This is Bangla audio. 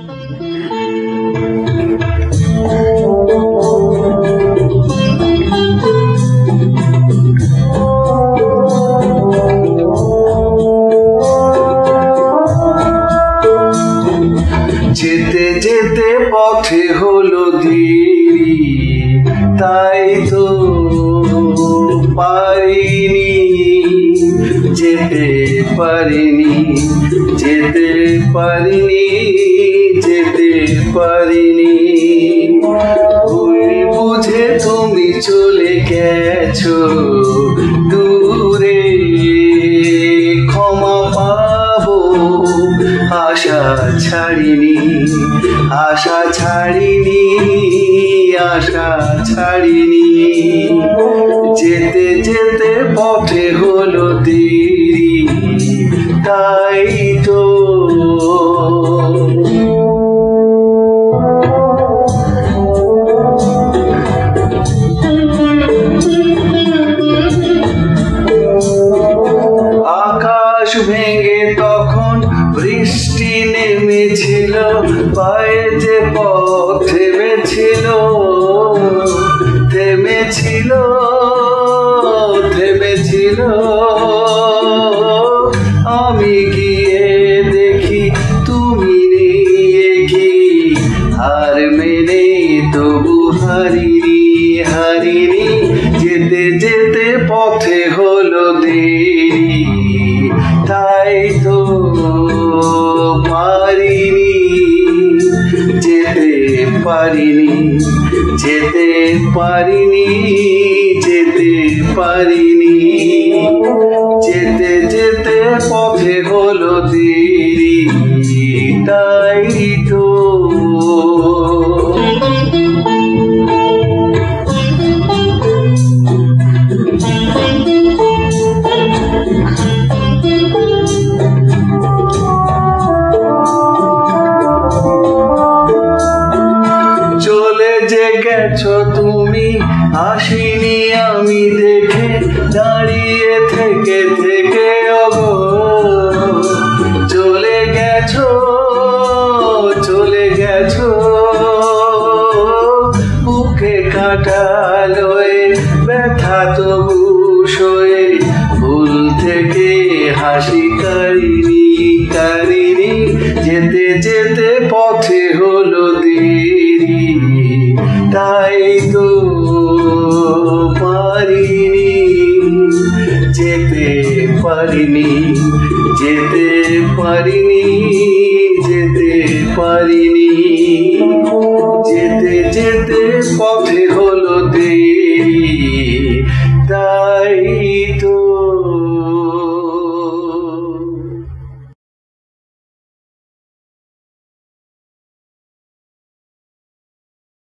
যেতে যেতে পথে হলো দেরি, তাই তো পারিনি, যেতে পারিনি, যেতে পারিনি, যেতে পারিনি। ভুল বুঝে তুমি চলে গেছো দূরে, ক্ষমা পাবো আশা ছাড়িনি, আশা ছাড়িনি, আশা ছাড়িনি। যেতে যেতে পথে হলো দেরি, তাই তো আকাশ ভেঙে তখন বৃষ্টি নেমেছিল, পায়ে যে পথ থেমেছিল, থেমেছিল, থেমেছিল। আমি গিয়ে দেখি তুমি নিয়ে কি হার মেনে তবু হারিনি, হারিনি। যেতে যেতে পথে হলো দেরি, তাই তো পারিনি, যেতে পারিনি, যেতে পারিনি, যেতে পারিনি। যেতে যেতে পথে হলো দেরি, তাই তো চলে যে গেছো তুমি, আসিনি আমি দেখে, দাঁড়িয়ে থেকে থেকে ওগো। চলে গেছো, চলে গেছো, বুকে কাটা লয়ে ব্যথা তবু সয়ে, ভুল থেকে হাসি কারিনি, কারিনি। যেতে যেতে পথে হলো দেরি, তাই তো পারিনি, যেতে পারিনি, যেতে পারিনি, যেতে পারিনি। যেতে যেতে পথে হলো দেরি।